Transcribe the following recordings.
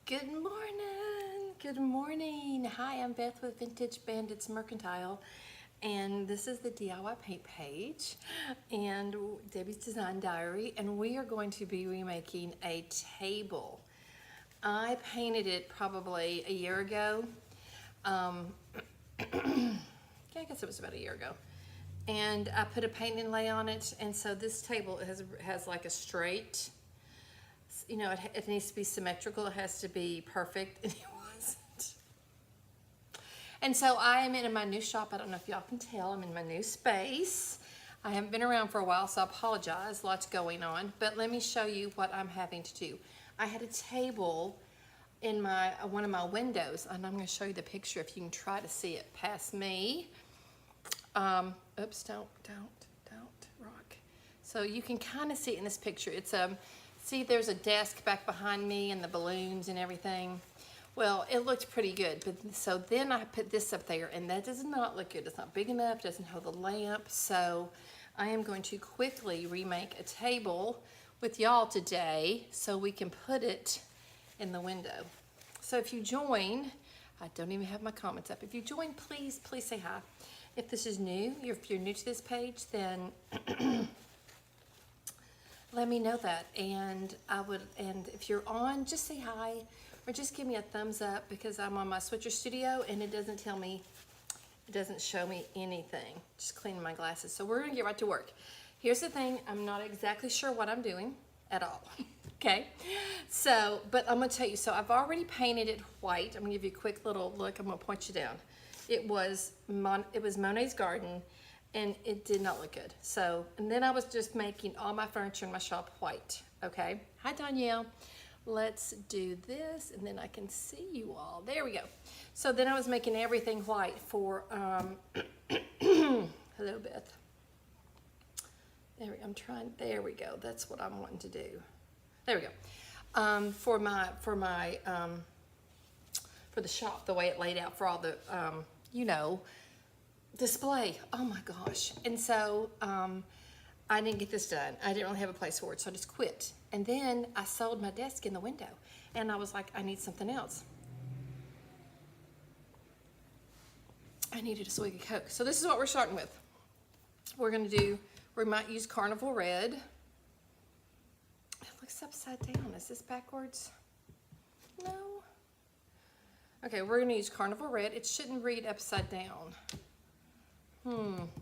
Good morning. Good morning. Hi, I'm Beth with Vintage Bandits Mercantile, and this is the DIY paint page and Debbie's Design Diary, and we are going to be remaking a table. I painted it probably a year ago. I guess it was about a year ago. And I put a paint inlay on it, and so this table has like a straight, you know, it needs to be symmetrical. It has to be perfect, and it wasn't. And so I am in my new shop. I don't know if y'all can tell. I'm in my new space. I haven't been around for a while, so I apologize. Lots going on. But let me show you what I'm having to do. I had a table in one of my windows, and I'm going to show you the picture if you can try to see it past me. Oops, don't rock. So you can kind of see it in this picture. It's see, there's a desk back behind me and the balloons and everything. Well, it looked pretty good, but so then I put this up there, and that does not look good. It's not big enough, doesn't hold the lamp. So I am going to quickly remake a table with y'all today so we can put it in the window. So if you join, I don't even have my comments up. If you join, please say hi. If this is new, if you're new to this page, then let me know that, and if you're on, just say hi, or just give me a thumbs up, because I'm on my Switcher Studio and it doesn't show me anything. Just cleaning my glasses. So we're gonna get right to work. Here's the thing, I'm not exactly sure what I'm doing at all. Okay, so, but I'm gonna tell you, so I've already painted it white. I'm gonna give you a quick little look. I'm gonna point you down. It was Monet's Garden, and it did not look good. So, and then I was just making all my furniture in my shop white, okay? Hi, Danielle. Let's do this, and then I can see you all. There we go. So then I was making everything white for, hello, Beth. There we go. That's what I'm wanting to do. There we go. For the shop, the way it laid out for all the, you know, display. Oh my gosh. And so I didn't get this done. I didn't really have a place for it, so I just quit. And then I sold my desk in the window, and I was like, I need something else. I needed a swig of Coke. So this is what we're starting with. We might use Carnival Red. It looks upside down. Is this backwards? No. Okay, we're gonna use Carnival Red. It shouldn't read upside down.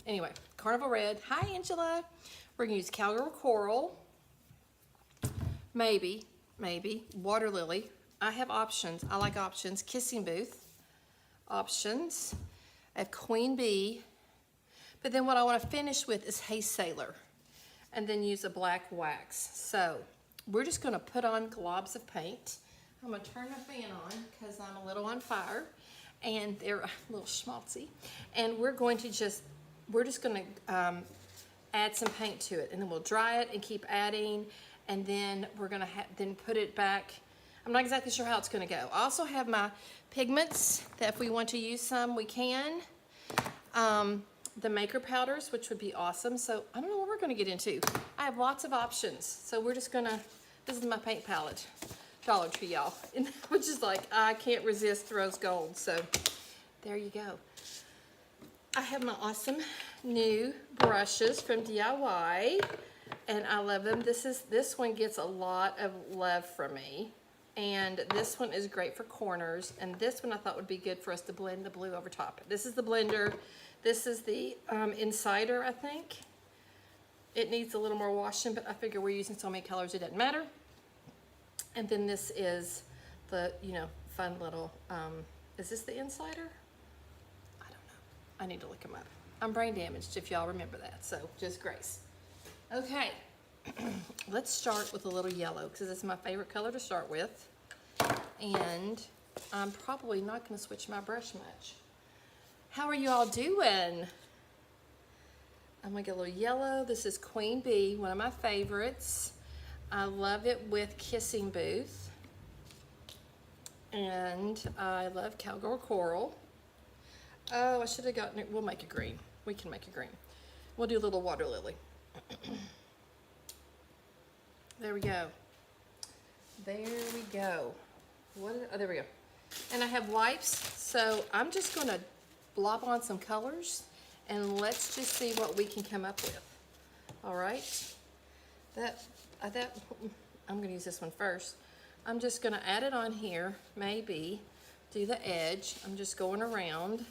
Anyway, Carnival Red. Hi, Angela. We're gonna use Cowgirl Coral. Maybe, Water Lily. I have options. I like options. Kissing Booth. Options. I have Queen Bee. But then what I want to finish with is Hey Sailor. And then use a black wax. So we're just gonna put on globs of paint. I'm gonna turn my fan on because I'm a little on fire, and they're a little schmaltzy. And we're just gonna add some paint to it, and then we'll dry it and keep adding, and then we're gonna then put it back. I'm not exactly sure how it's gonna go. I also have my pigments that if we want to use some, we can. The maker powders, which would be awesome. So I don't know what we're gonna get into. I have lots of options. So we're just gonna, this is my paint palette. Dollar Tree, y'all, which is like, I can't resist rose gold. So there you go. I have my awesome new brushes from DIY, and I love them. This one gets a lot of love from me, and this one is great for corners, and this one I thought would be good for us to blend the blue over top. This is the blender. This is the Insider, I think. It needs a little more washing, but I figure we're using so many colors it doesn't matter. And then this is the, you know, fun little, is this the Insider? I don't know. I need to look them up. I'm brain damaged, if y'all remember that, so just grace. Okay, let's start with a little yellow, because it's my favorite color to start with. And I'm probably not gonna switch my brush much. How are you all doing? I'm gonna get a little yellow. This is Queen Bee, one of my favorites. I love it with Kissing Booth, and I love Cowgirl Coral. Oh, I should have gotten it. We'll make it green. We can make it green. We'll do a little Water Lily. There we go. There we go. Oh, there we go. And I have wipes, so I'm just gonna blob on some colors and let's just see what we can come up with. All right, I'm gonna use this one first. I'm just gonna add it on here, maybe do the edge. I'm just going around.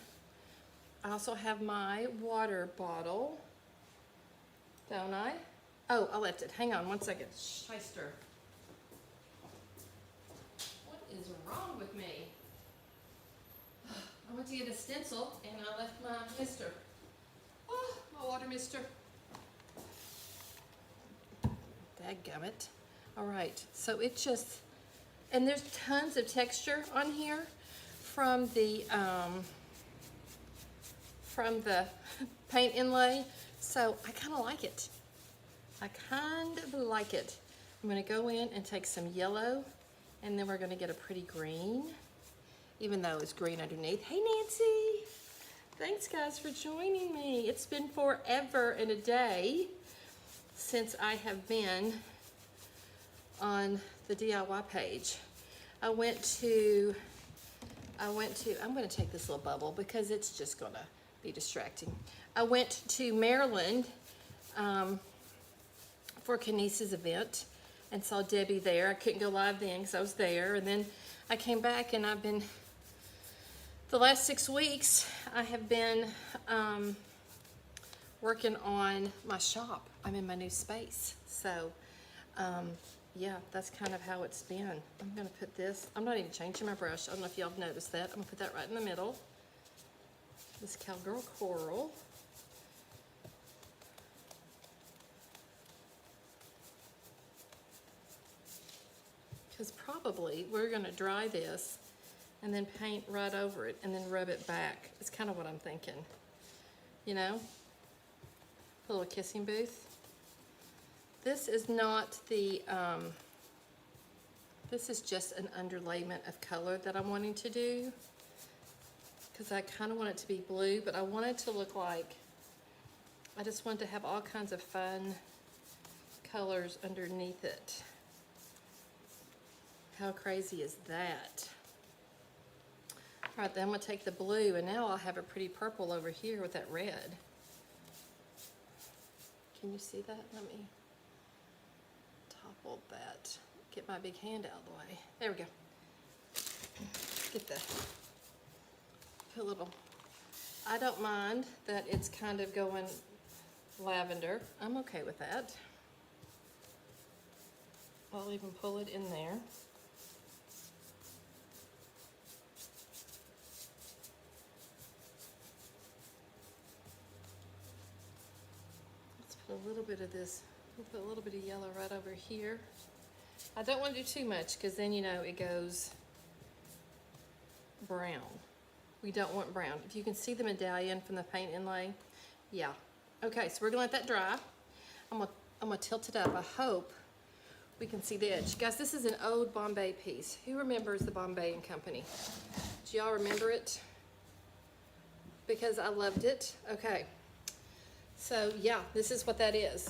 I also have my water bottle, don't I? Oh, I left it. Hang on one second. Shh, I stir. What is wrong with me? I went to get a stencil and I left my mister. Oh, my water mister. Dadgummit. All right, so it just, and there's tons of texture on here from the paint inlay, so I kind of like it. I kind of like it. I'm going to go in and take some yellow, and then we're going to get a pretty green, even though it's green underneath. Hey, Nancy. Thanks, guys, for joining me. It's been forever and a day since I have been on the DIY page. I'm going to take this little bubble because it's just going to be distracting. I went to Maryland for Kenice's event and saw Debbie there. I couldn't go live then because I was there. And then I came back and I've been, the last 6 weeks, I have been working on my shop. I'm in my new space. So, yeah, that's kind of how it's been. I'm going to put this, I'm not even changing my brush. I don't know if y'all have noticed that. I'm going to put that right in the middle. This Cowgirl Coral. Because probably we're going to dry this and then paint right over it and then rub it back. It's kind of what I'm thinking. You know? A little kissing booth. This is not the, this is just an underlayment of color that I'm wanting to do. Because I kind of want it to be blue, but I want it to look like, I just want to have all kinds of fun colors underneath it. How crazy is that? All right, then I'm going to take the blue, and now I'll have a pretty purple over here with that red. Can you see that? Let me topple that. Get my big hand out of the way. There we go. Get the, put a little, I don't mind that it's kind of going lavender. I'm okay with that. I'll even pull it in there. Let's put a little bit of this, we'll put a little bit of yellow right over here. I don't want to do too much because then, you know, it goes brown. We don't want brown. If you can see the medallion from the paint inlay, yeah. Okay, so we're gonna let that dry. I'm gonna tilt it up. I hope we can see the edge. Guys, this is an old Bombay piece. Who remembers the Bombay and Company? Do y'all remember it? Because I loved it. Okay, so yeah, this is what that is.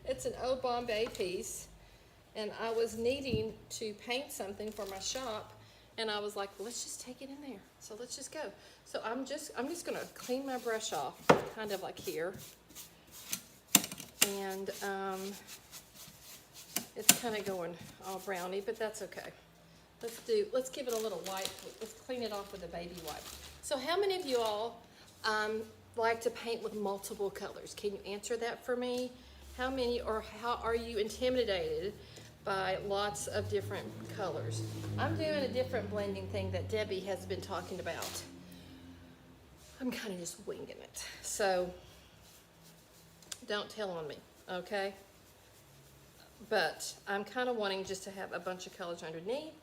It's an old Bombay piece, and I was needing to paint something for my shop, and I was like, well, let's just take it in there. So let's just go. So I'm just gonna clean my brush off, kind of like here. And it's kind of going all browny, but that's okay. Let's give it a little wipe. Let's clean it off with a baby wipe. So how many of you all like to paint with multiple colors? Can you answer that for me? How many, or how are you intimidated by lots of different colors? I'm doing a different blending thing that Debbie has been talking about. I'm kind of just winging it. So don't tell on me, okay? But I'm kind of wanting just to have a bunch of colors underneath,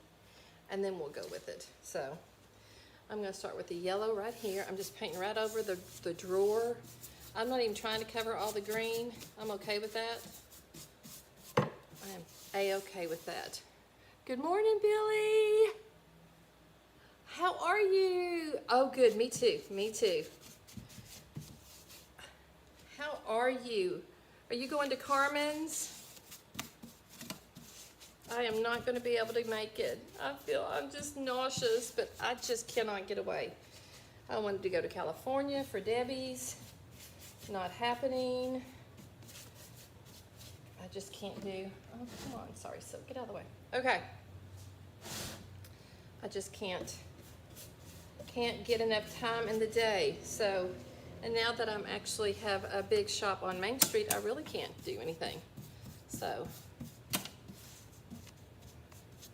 and then we'll go with it. So I'm going to start with the yellow right here. I'm just painting right over the drawer. I'm not even trying to cover all the green. I'm okay with that. I am A-okay with that. Good morning, Billy. How are you? Oh, good. Me too. Me too. How are you? Are you going to Carmen's? I am not going to be able to make it. I'm just nauseous, but I just cannot get away. I wanted to go to California for Debbie's. Not happening. I just can't do, oh, come on, sorry, so get out of the way. Okay. I just can't get enough time in the day. So, and now that I'm actually have a big shop on Main Street, I really can't do anything. So,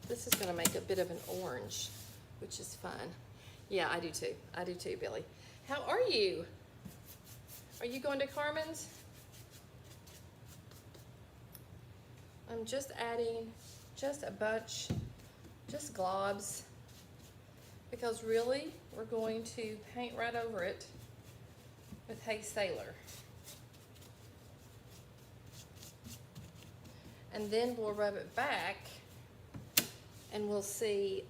this is gonna make a bit of an orange, which is fun. Yeah, I do too. I do too, Billy. How are you? Are you going to Carmen's? I'm just adding just a bunch, just globs, because really we're going to paint right over it with Hey Sailor. And then we'll rub it back and we'll see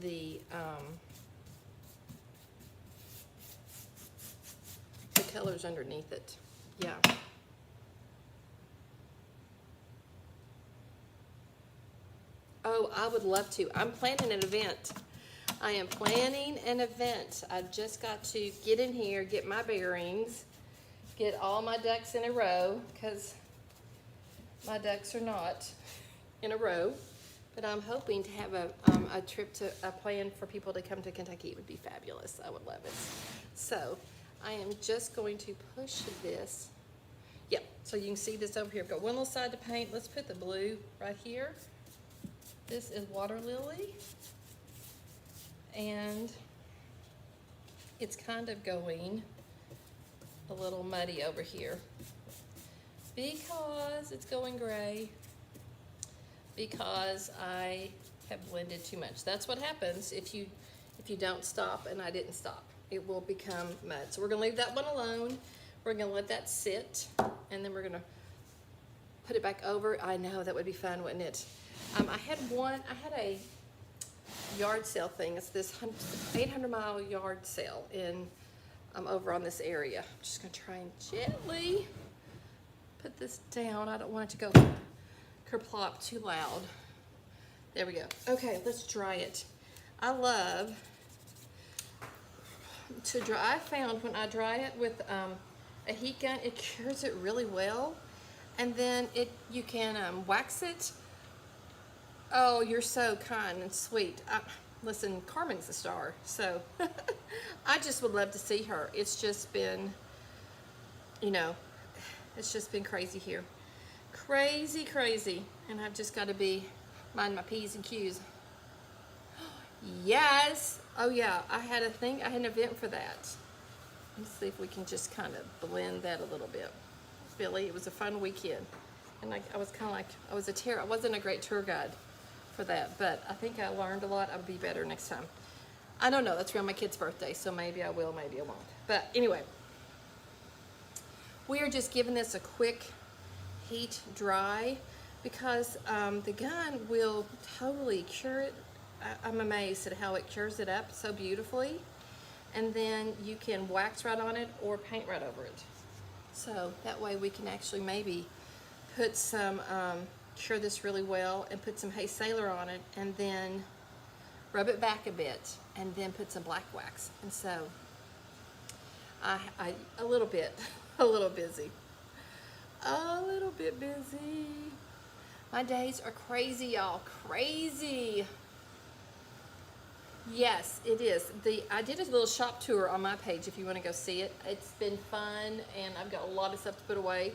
the colors underneath it. Yeah. Oh, I would love to. I'm planning an event. I am planning an event. I've just got to get in here, get my bearings, get all my ducks in a row, because my ducks are not in a row. But I'm hoping to have a trip to a plan for people to come to Kentucky. It would be fabulous. I would love it. So I am just going to push this. Yep, so you can see this over here. I've got one little side to paint. Let's put the blue right here. This is Water Lily, and it's kind of going a little muddy over here because it's going gray, because I have blended too much. That's what happens if you don't stop, and I didn't stop. It will become mud. So we're gonna leave that one alone. We're gonna let that sit, and then we're gonna put it back over. I know, that would be fun, wouldn't it? I had a yard sale thing. It's this 800-mile yard sale in over on this area. I'm just gonna try and gently put this down. I don't want it to go kerplop too loud. There we go. Okay, let's dry it. I love to dry. I found when I dry it with a heat gun, it cures it really well, and then you can wax it. Oh, you're so kind and sweet. Listen, Carmen's a star, so I just would love to see her. It's just been, it's just been crazy here. Crazy, crazy. And I've just got to mind my P's and Q's. Yes. Oh, yeah, I had an event for that. Let's see if we can just kind of blend that a little bit. Billy, it was a fun weekend. And I was kind of like, I wasn't a great tour guide for that, but I think I learned a lot. I'll be better next time. I don't know, that's around my kid's birthday, so maybe I will, maybe I won't. But anyway, we are just giving this a quick heat dry because the gun will totally cure it. I'm amazed at how it cures it up so beautifully. And then you can wax right on it or paint right over it. So that way we can actually maybe put some, cure this really well and put some Hey Sailor on it, and then rub it back a bit, and then put some black wax. And so a little bit busy. My days are crazy, y'all. Crazy. Yes, it is. I did a little shop tour on my page if you want to go see it. It's been fun, and I've got a lot of stuff to put away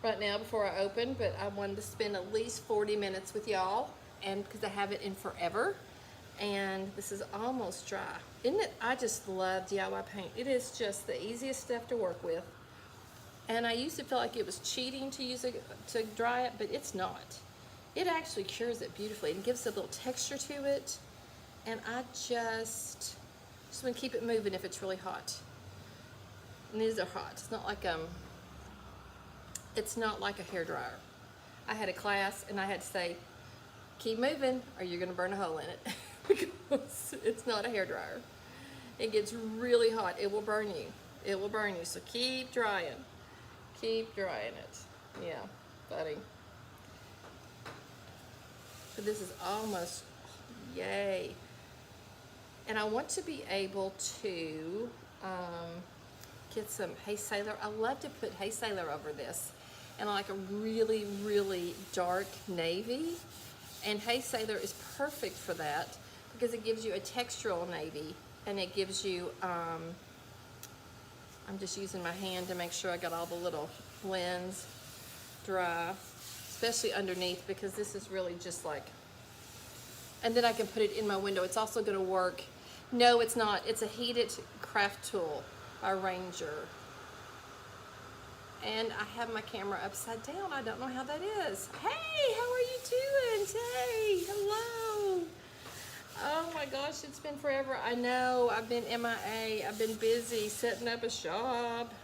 right now before I open, but I wanted to spend at least 40 minutes with y'all, and because I have it in forever, and this is almost dry. Isn't it? I just love DIY paint. It is just the easiest stuff to work with, and I used to feel like it was cheating to use it to dry it, but it's not. It actually cures it beautifully and gives a little texture to it, and I just want to keep it moving if it's really hot. And these are hot. It's not like a hairdryer. I had a class and I had to say, keep moving or you're gonna burn a hole in it because it's not a hairdryer. It gets really hot. It will burn you. It will burn you. So keep drying. Keep drying it. Yeah, buddy. So this is almost, yay. And I want to be able to get some Hay Sailor. I love to put Hay Sailor over this. And I like a really, really dark navy. And Hay Sailor is perfect for that because it gives you a textural navy. And it gives you, I'm just using my hand to make sure I got all the little blends dry, especially underneath, because this is really just like, and then I can put it in my window. It's also gonna work. No, it's not. It's a heated craft tool by Ranger. And I have my camera upside down. I don't know how that is. Hey, how are you doing? Hey, hello. Oh my gosh, it's been forever. I know, I've been MIA. I've been busy setting up a shop.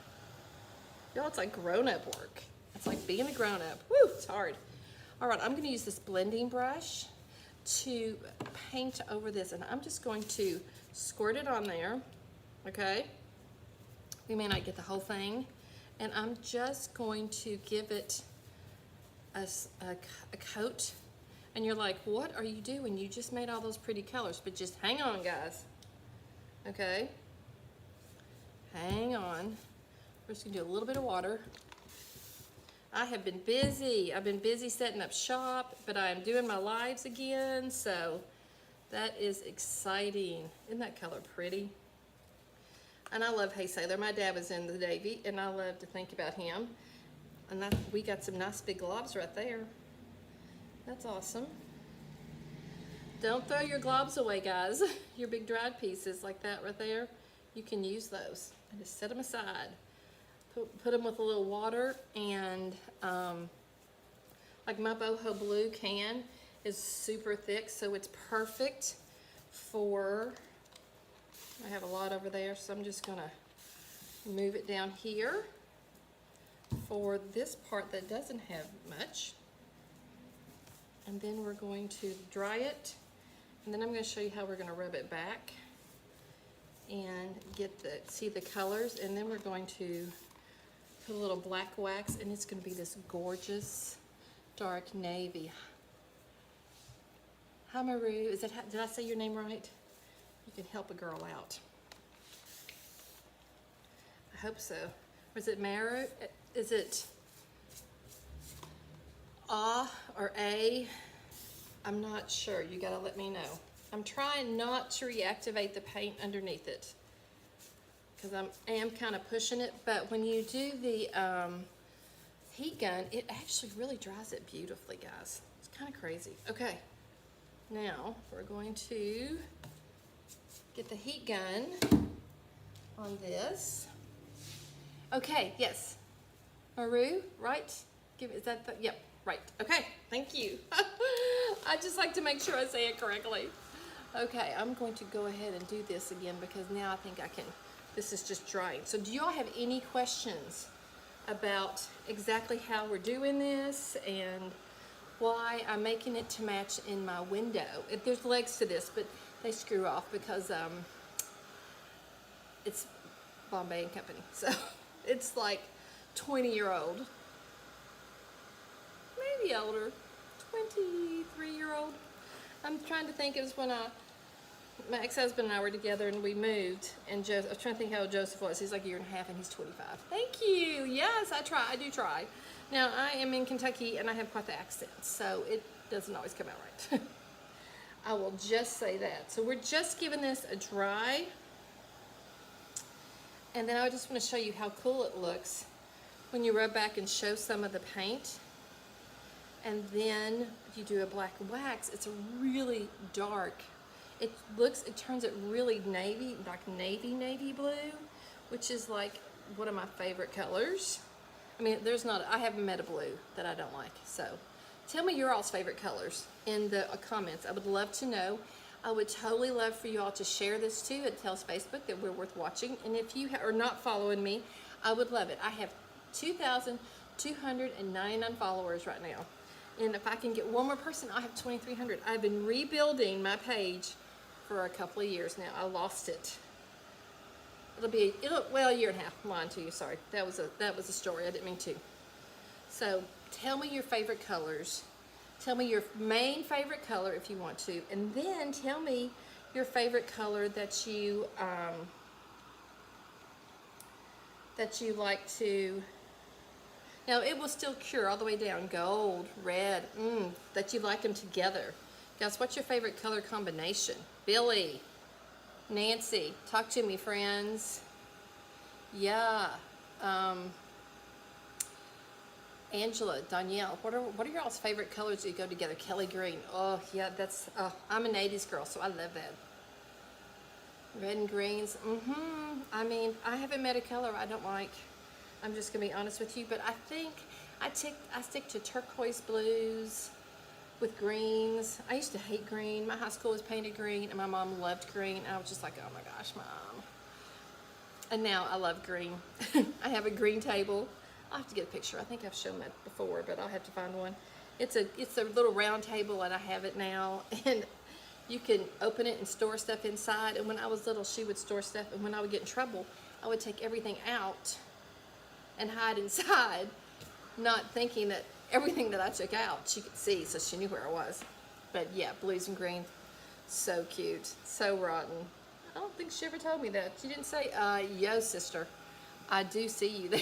Y'all, it's like grown-up work. It's like being a grown-up. Woo, it's hard. All right, I'm gonna use this blending brush to paint over this, and I'm just going to squirt it on there, okay? We may not get the whole thing, and I'm just going to give it a coat. And you're like, what are you doing? You just made all those pretty colors, but just hang on, guys. Okay? Hang on. We're just gonna do a little bit of water. I have been busy. I've been busy setting up shop, but I'm doing my lives again, so that is exciting. Isn't that color pretty? And I love Hay Sailor. My dad was in the Navy, and I love to think about him. And we got some nice big globs right there. That's awesome. Don't throw your globs away, guys. Your big dried pieces like that right there, you can use those and just set them aside. Put them with a little water, and like my boho blue can is super thick, so it's perfect for, I have a lot over there, so I'm just gonna move it down here for this part that doesn't have much. And then we're going to dry it, and then I'm going to show you how we're going to rub it back and get see the colors, and then we're going to put a little black wax, and it's going to be this gorgeous dark navy. Hi Maru, did I say your name right? You can help a girl out. I hope so. Was it Maru? Is it or A? I'm not sure. You gotta let me know. I'm trying not to reactivate the paint underneath it because I am kind of pushing it, but when you do the heat gun, it actually really dries it beautifully, guys. It's kind of crazy. Okay, now we're going to get the heat gun on this. Okay, yes. Maru, right? Is that the, yep. Right, okay, thank you. I just like to make sure I say it correctly. Okay, I'm going to go ahead and do this again because now I think I can, this is just drying. So do y'all have any questions about exactly how we're doing this and why I'm making it to match in my window? There's legs to this, but they screw off because it's Bombay and Company. So it's like 20-year-old. Maybe older, 23-year-old. I'm trying to think, it was when my ex-husband and I were together and we moved, and I was trying to think how old Joseph was. He's like a year and a half and he's 25. Thank you, yes, I do try. Now, I am in Kentucky and I have quite the accent, so it doesn't always come out right. I will just say that. So we're just giving this a dry, and then I just want to show you how cool it looks when you rub back and show some of the paint. And then if you do a black wax, it's a really dark. It turns it really navy, like navy blue, which is like one of my favorite colors. I mean, I haven't met a blue that I don't like. So tell me your all's favorite colors in the comments. I would love to know. I would totally love for you all to share this too. It tells Facebook that we're worth watching. And if you are not following me, I would love it. I have 2,299 followers right now. And if I can get one more person, I'll have 2,300. I've been rebuilding my page for a couple of years now. I lost it. Well, a year and a half. I'm lying to you, sorry. That was a story, I didn't mean to. So tell me your favorite colors Tell me your main favorite color if you want to, and then tell me your favorite color that you like to. Now it will still cure all the way down. Gold, red, that you like them together. Guys, what's your favorite color combination? Billy, Nancy, talk to me, friends. Yeah. Angela, Danielle, what are y'all's favorite colors that go together? Kelly Green. Oh, yeah, I'm an 80s girl, so I love that. Red and greens. I mean, I haven't met a color I don't like. I'm just going to be honest with you, but I think I stick to turquoise blues with greens. I used to hate green. My high school was painted green, and my mom loved green. I was just like, oh my gosh, Mom. And now I love green. I have a green table. I'll have to get a picture. I think I've shown that before, but I'll have to find one. It's a little round table, and I have it now. And you can open it and store stuff inside. And when I was little, she would store stuff. And when I would get in trouble, I would take everything out and hide inside, not thinking that everything that I took out she could see, so she knew where I was. But yeah, blues and green, so cute, so rotten. I don't think she ever told me that. She didn't say, yo, sister, I do see you there.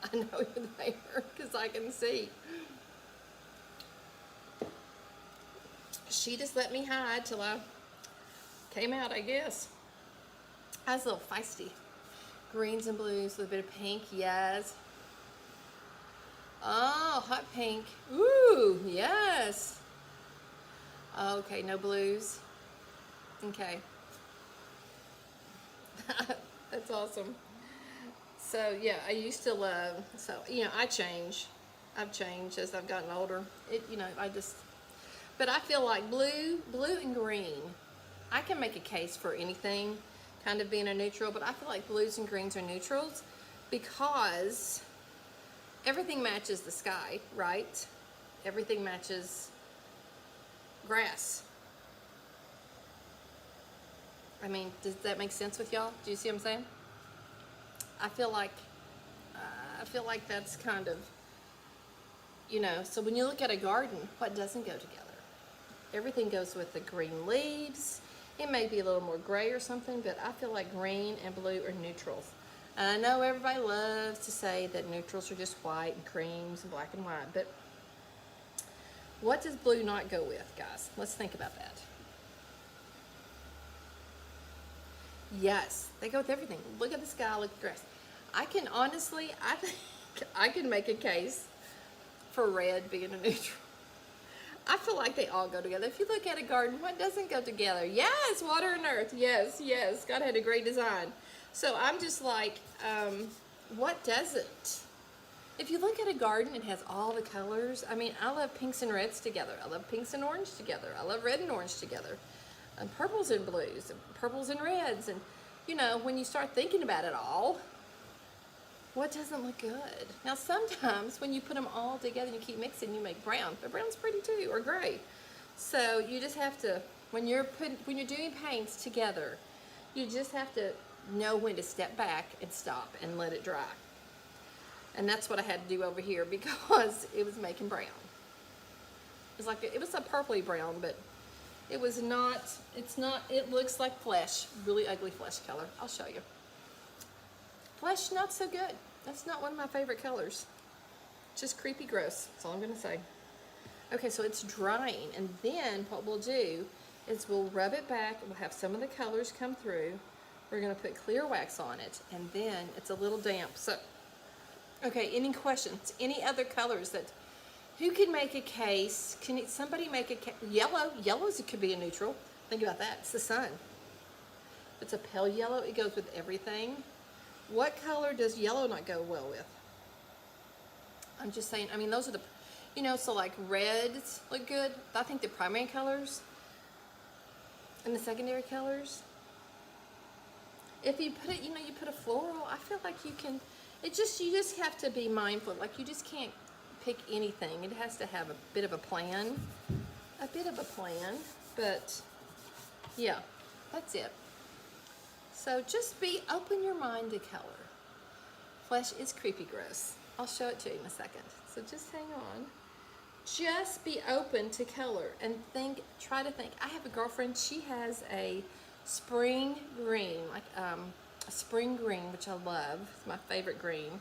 I know you're there because I can see. She just let me hide till I came out, I guess. I was a little feisty. Greens and blues with a bit of pink, yes. Oh, hot pink. Ooh, yes. Okay, no blues. Okay. That's awesome. So yeah, I used to love, so you know, I've changed as I've gotten older. But I feel like blue and green, I can make a case for anything kind of being a neutral, but I feel like blues and greens are neutrals because everything matches the sky, right? Everything matches grass. I mean, does that make sense with y'all? Do you see what I'm saying? I feel like that's kind of, so when you look at a garden, what doesn't go together? Everything goes with the green leaves. It may be a little more gray or something, but I feel like green and blue are neutrals. And I know everybody loves to say that neutrals are just white and creams and black and white, but what does blue not go with, guys? Let's think about that. Yes, they go with everything. Look at the sky, look at the grass. I think I can make a case for red being a neutral. I feel like they all go together. If you look at a garden, what doesn't go together? Yes, water and earth. Yes, yes. God had a great design. So I'm just like, what doesn't? If you look at a garden, it has all the colors. I mean, I love pinks and reds together. I love pinks and orange together. I love red and orange together. And purples and blues, and purples and reds. And, when you start thinking about it all, what doesn't look good? Now, sometimes when you put them all together and you keep mixing, you make brown. But brown's pretty too, or gray. So you just have to, when you're doing paints together, you just have to know when to step back and stop and let it dry. And that's what I had to do over here because it was making brown. It was a purpley brown, but it was not, it looks like flesh, really ugly flesh color. I'll show you. Flesh, not so good. That's not one of my favorite colors. Just creepy gross. That's all I'm going to say. Okay, so it's drying. And then what we'll do is we'll rub it back. We'll have some of the colors come through. We're going to put clear wax on it. And then it's a little damp. So, okay, any questions? Any other colors that, who can make a case? Can somebody make a case? Yellow. Yellow could be a neutral. Think about that. It's the sun. If it's a pale yellow, it goes with everything. What color does yellow not go well with? I'm just saying, I mean, those are the, so like reds look good. I think the primary colors and the secondary colors. If you put it, you put a floral, I feel like you can, you just have to be mindful. Like you just can't pick anything. It has to have a bit of a plan. But yeah, that's it. So just open your mind to color. Flesh is creepy gross. I'll show it to you in a second. So just hang on. just be open to color and try to think. I have a girlfriend, she has a spring green, like a spring green, which I love. It's my favorite green.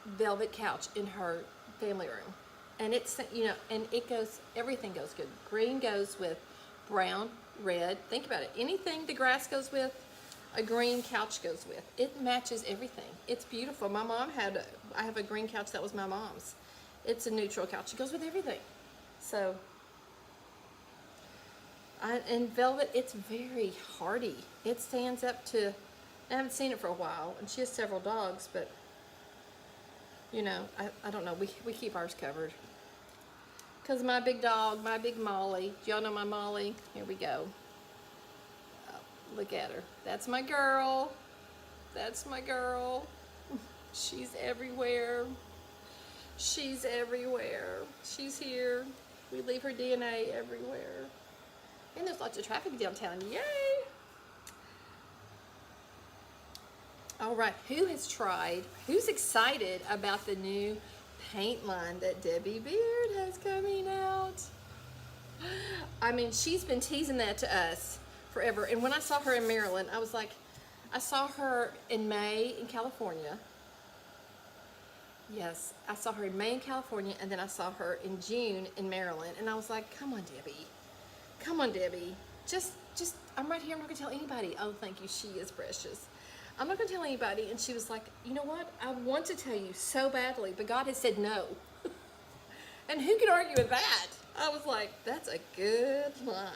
Velvet couch in her family room. And it's, you know, and it goes, everything goes good. Green goes with brown, red. Think about it. Anything the grass goes with, a green couch goes with. It matches everything. It's beautiful. My mom I have a green couch that was my mom's. It's a neutral couch. It goes with everything. So, and velvet, it's very hardy. It stands up to, I haven't seen it for a while, and she has several dogs, but you know, I don't know, we keep ours covered. Because my big dog, my big Molly, do y'all know my Molly? Here we go. Oh, look at her. That's my girl. That's my girl. She's everywhere. She's everywhere. She's here. We leave her DNA everywhere. And there's lots of traffic downtown. Yay! All right, who's excited about the new paint line that Debbie Beard has coming out? I mean, she's been teasing that to us forever. And when I saw her in Maryland, I was like, I saw her in May in California. Yes, I saw her in May in California, and then I saw her in June in Maryland. And I was like, come on, Debbie. Come on, Debbie. Just, I'm right here. I'm not going to tell anybody. Oh, thank you. She is precious. I'm not going to tell anybody. And she was like, you know what? I want to tell you so badly, but God has said no. And who can argue with that? I was like, that's a good line.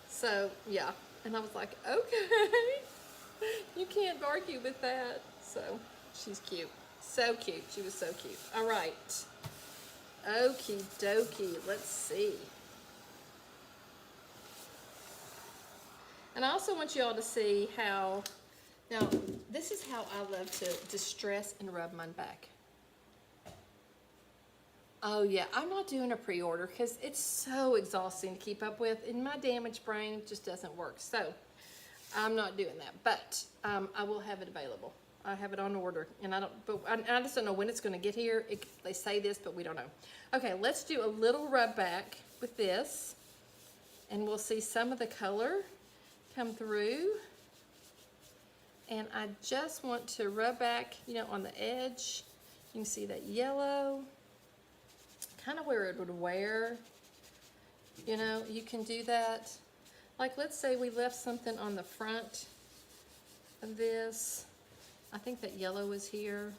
So, yeah. And I was like, okay. You can't argue with that. So, she's cute. So cute. She was so cute. All right. Okie dokie. Let's see. And I also want you all to see how, now, this is how I love to distress and rub mine back. Oh yeah, I'm not doing a pre-order because it's so exhausting to keep up with, and my damaged brain just doesn't work. So, I'm not doing that, but I will have it available. I have it on order, and I just don't know when it's going to get here. They say this, but we don't know. Okay, let's do a little rub back with this, and we'll see some of the color come through. And I just want to rub back, you know, on the edge. You can see that yellow, kind of where it would wear. You know, you can do that. Like, let's say we left something on the front of this. I think that yellow is here.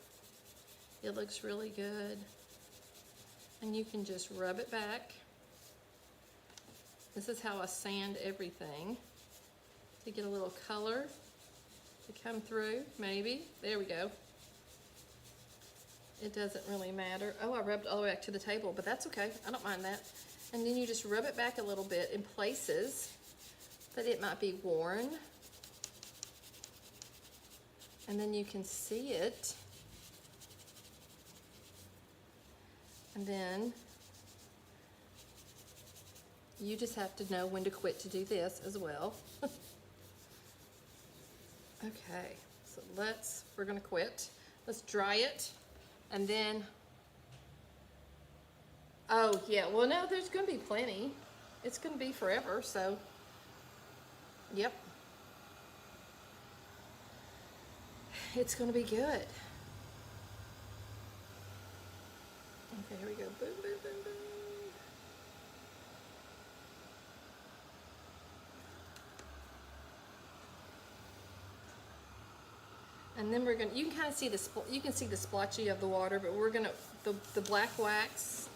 It looks really good. And you can just rub it back. This is how I sand everything to get a little color to come through, maybe. There we go. It doesn't really matter. Oh, I rubbed all the way back to the table, but that's okay. I don't mind that. And then you just rub it back a little bit in places that it might be worn. And then you can see it. And then you just have to know when to quit to do this as well. Okay, so we're gonna quit. Let's dry it. And then, oh yeah, well no, there's gonna be plenty. It's gonna be forever, so, yep. It's gonna be good. Okay, here we go. Boom, boom, boom, boom. And then we're gonna, you can kind of see the splotchy of the water, but we're gonna, the black wax,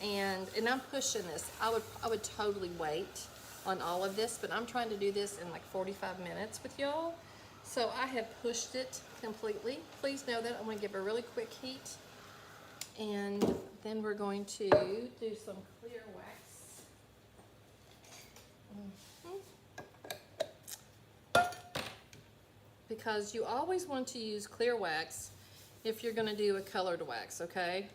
and I'm pushing this. I would totally wait on all of this, but I'm trying to do this in like 45 minutes with y'all. So I have pushed it completely. Please know that. I'm gonna give it a really quick heat. And then we're going to do some clear wax. Because you always want to use clear wax if you're going to do a colored wax, okay?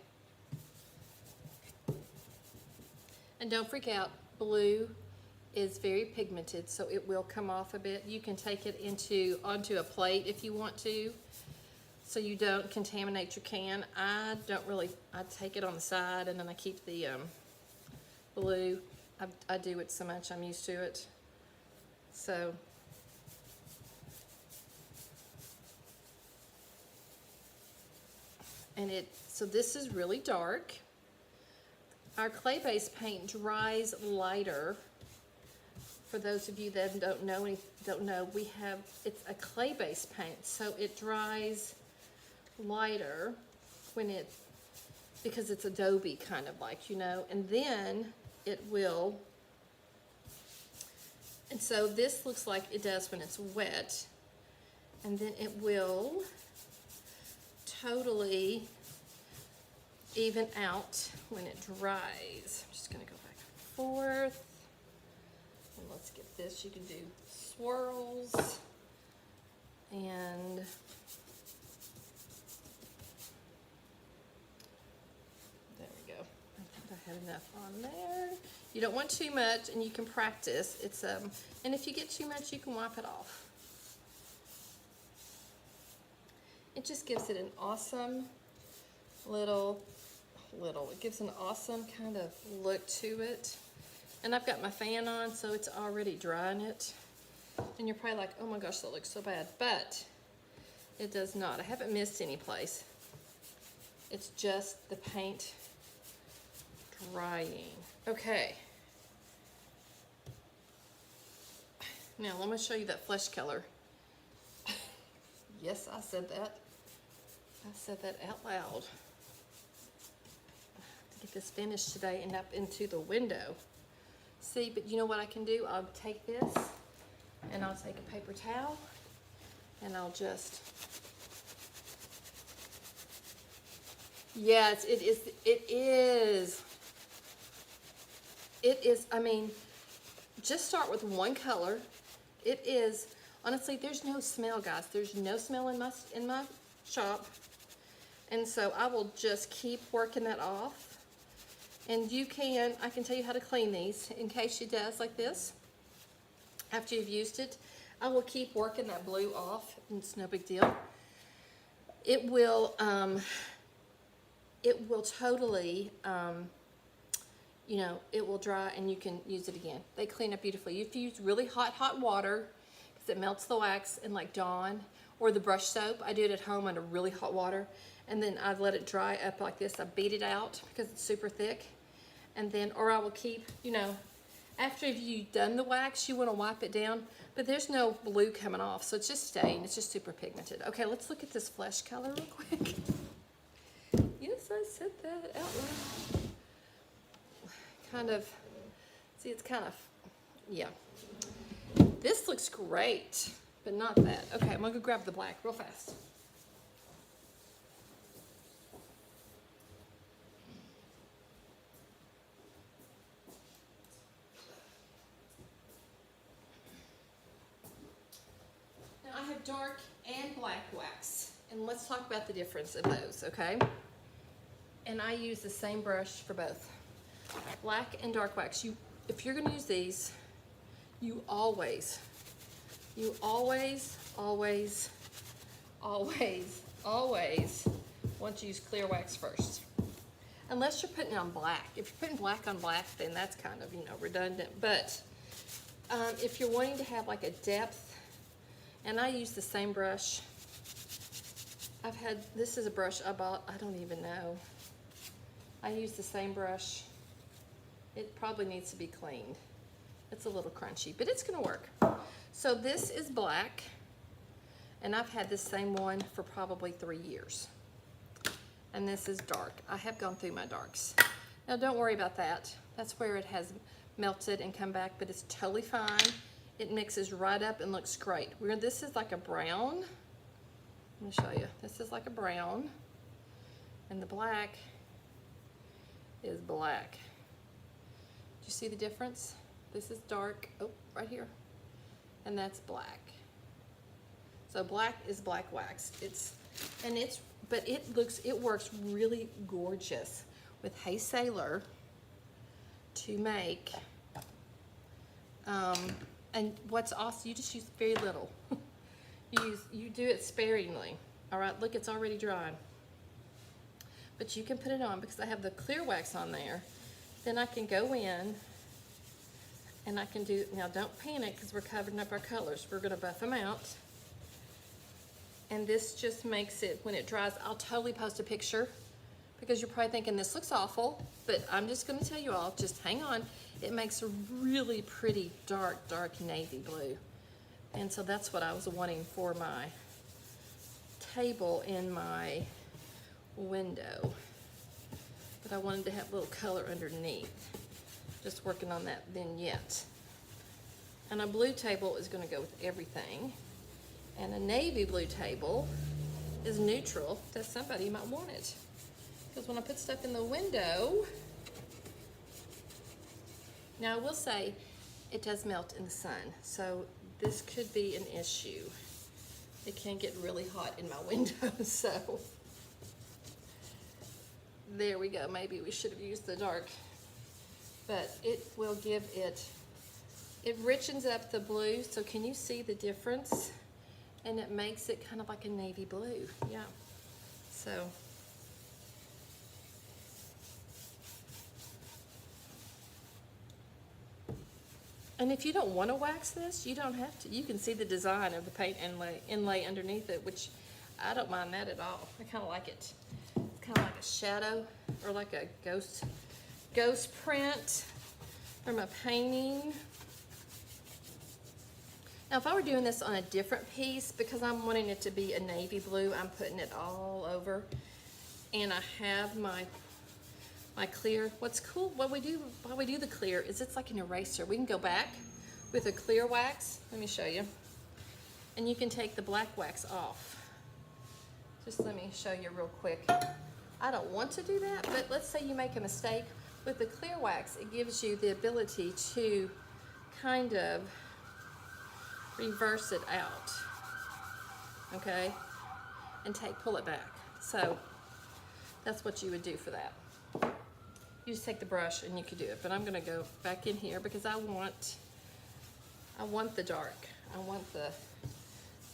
And don't freak out, blue is very pigmented, so it will come off a bit. You can take it onto a plate if you want to. so you don't contaminate your can. I don't really, I take it on the side and then I keep the blue. I do it so much, I'm used to it. So, so this is really dark. Our clay-based paint dries lighter. For those of you that don't know, it's a clay-based paint, so it dries lighter because it's adobe kind of like, you know, and then it will, and so this looks like it does when it's wet, and then it will totally even out when it dries. I'm just gonna go back and forth. And let's get this. You can do swirls. And there we go. I think I had enough on there. You don't want too much, and you can practice. It's and if you get too much, you can wipe it off. It just gives it an awesome it gives an awesome kind of look to it. And I've got my fan on, so it's already drying it. And you're probably like, oh my gosh, that looks so bad. But it does not. I haven't missed any place. It's just the paint drying. Okay. Now, let me show you that flesh color. Yes, I said that. I said that out loud. To get this finished today and up into the window. See, but you know what I can do? I'll take this and I'll take a paper towel and I'll just, yes, it is, I mean, just start with one color. It is, honestly, there's no smell, guys. There's no smell in my shop. And so I will just keep working that off. And I can tell you how to clean these in case she does like this. After you've used it, I will keep working that blue off. It's no big deal. It will totally, you know, it will dry and you can use it again. They clean up beautifully. If you use really hot water, because it melts the wax, and like Dawn, or the brush soap, I do it at home under really hot water. And then I've let it dry up like this. I beat it out because it's super thick. And then, or I will keep, you know, after you've done the wax, you want to wipe it down. But there's no blue coming off, so it's just staying. It's just super pigmented. Okay, let's look at this flesh color real quick. Yes, I said that out loud. Kind of, see, it's kind of, yeah. This looks great, but not that. Okay, I'm going to go grab the black real fast. I have dark and black wax, and let's talk about the difference of those, okay? And I use the same brush for both. Black and dark wax. If you're gonna use these, you always want to use clear wax first. Unless you're putting it on black. If you're putting black on black, then that's kind of, you know, redundant. But if you're wanting to have like a depth, and I use the same brush. This is a brush I bought, I don't even know. I use the same brush. It probably needs to be cleaned. It's a little crunchy, but it's gonna work. So this is black, and I've had this same one for probably 3 years. And this is dark. I have gone through my darks. Now don't worry about that. That's where it has melted and come back, but it's totally fine. It mixes right up and looks great. This is like a brown. Let me show you. This is like a brown, and the black is black. Do you see the difference? This is dark, oh, right here, and that's black. So black is black wax. But it works really gorgeous with Hey Sailor to make. And what's awesome, you just use very little. You do it sparingly. All right, look, it's already drying. But you can put it on because I have the clear wax on there. Then I can go in and I can do, now don't panic because we're covering up our colors. We're gonna buff them out. And this just makes it, when it dries, I'll totally post a picture because you're probably thinking this looks awful, but I'm just gonna tell you all, just hang on. It makes a really pretty dark navy blue. And so that's what I was wanting for my table in my window. But I wanted to have a little color underneath. Just working on that vignette. And a blue table is gonna go with everything. And a navy blue table is neutral that somebody might want it. Because when I put stuff in the window, now I will say it does melt in the sun. So this could be an issue. It can get really hot in my window, so. There we go, maybe we should have used the dark. But it will give it, it richens up the blue, so can you see the difference? And it makes it kind of like a navy blue, yeah. So. And if you don't want to wax this, you don't have to. You can see the design of the paint inlay underneath it, which I don't mind that at all. I kind of like it. It's kind of like a shadow or like a ghost print from a painting. Now, if I were doing this on a different piece, because I'm wanting it to be a navy blue, I'm putting it all over. And I have my clear. What's cool, while we do the clear, is it's like an eraser. We can go back with a clear wax. Let me show you. And you can take the black wax off. Just let me show you real quick. I don't want to do that, but let's say you make a mistake. With the clear wax, it gives you the ability to kind of reverse it out, okay? And pull it back. So that's what you would do for that. You just take the brush and you could do it, but I'm gonna go back in here because I want the dark. I want the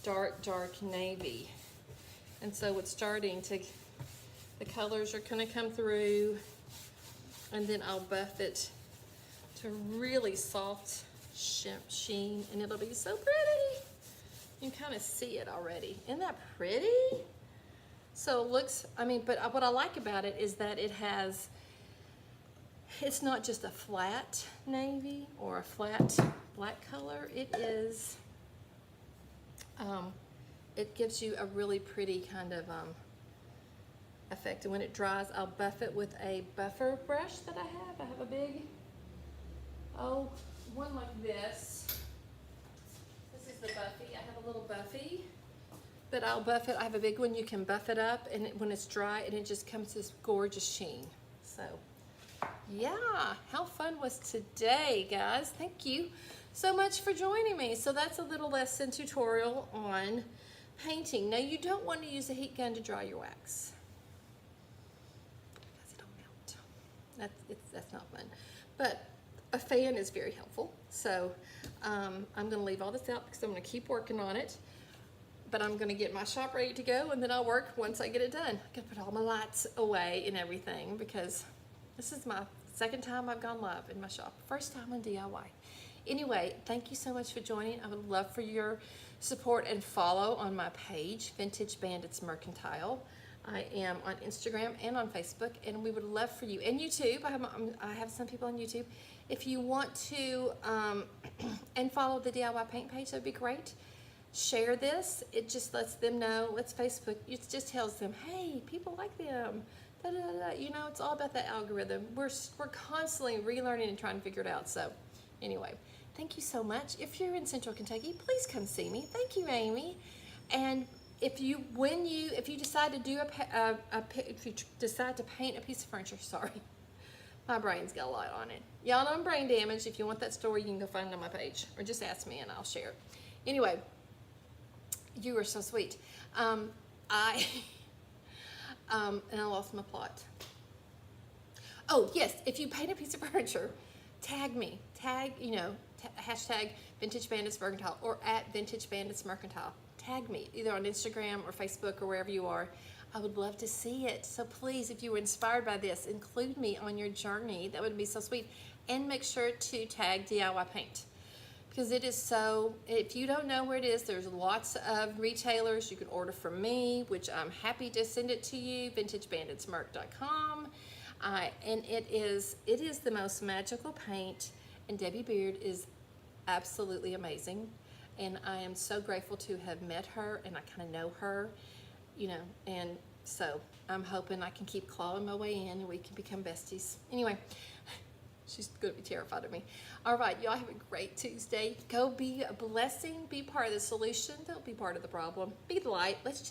dark navy. And so it's starting to, the colors are gonna come through, and then I'll buff it to really soft sheen, and it'll be so pretty. You can kind of see it already. Isn't that pretty? So it looks, I mean, but what I like about it is that it has, it's not just a flat navy or a flat black color. It is, it gives you a really pretty kind of effect. And when it dries, I'll buff it with a buffer brush that I have. I have a big, one like this. This is the Buffy. I have a little Buffy, but I'll buff it. I have a big one. You can buff it up, and when it's dry, and it just comes this gorgeous sheen. So, yeah, how fun was today, guys? Thank you so much for joining me. So that's a little lesson tutorial on painting. Now, you don't want to use a heat gun to dry your wax, because it'll melt. That's not fun. But a fan is very helpful. So I'm going to leave all this out because I'm going to keep working on it. But I'm going to get my shop ready to go, and then I'll work once I get it done. I'm going to put all my lights away and everything because this is my second time I've gone live in my shop. First time on DIY. Anyway, thank you so much for joining. I would love for your support and follow on my page, Vintage Bandits Mercantile. I am on Instagram and on Facebook, and we would love for you. And YouTube, I have some people on YouTube. If you want to, and follow the DIY paint page, that'd be great. Share this. It just lets them know. It's Facebook. It just tells them, hey, people like them. Da, da, da. You know, it's all about that algorithm. We're constantly relearning and trying to figure it out. So anyway, thank you so much. If you're in Central Kentucky, please come see me. Thank you, Amy. And if you decide to do if you decide to paint a piece of furniture, sorry, my brain's got a lot on it. Y'all know I'm brain damaged. If you want that story, you can go find it on my page, or just ask me and I'll share it. Anyway, you are so sweet. And I lost my plot. Oh yes, if you paint a piece of furniture, tag me. Tag, hashtag Vintage Bandits Mercantile or at Vintage Bandits Mercantile. tag me either on Instagram or Facebook or wherever you are. I would love to see it. So please, if you were inspired by this, include me on your journey. That would be so sweet. And make sure to tag DIY Paint, because it is so, if you don't know where it is, there's lots of retailers. You can order from me, which I'm happy to send it to you, vintagebanditsmerc.com. And it is the most magical paint, and Debbie Beard is absolutely amazing. And I am so grateful to have met her, and I kind of know her, you know, and so I'm hoping I can keep clawing my way in and we can become besties. Anyway, she's gonna be terrified of me. All right, y'all have a great Tuesday. Go be a blessing, be part of the solution. Don't be part of the problem. Be the light. Let's just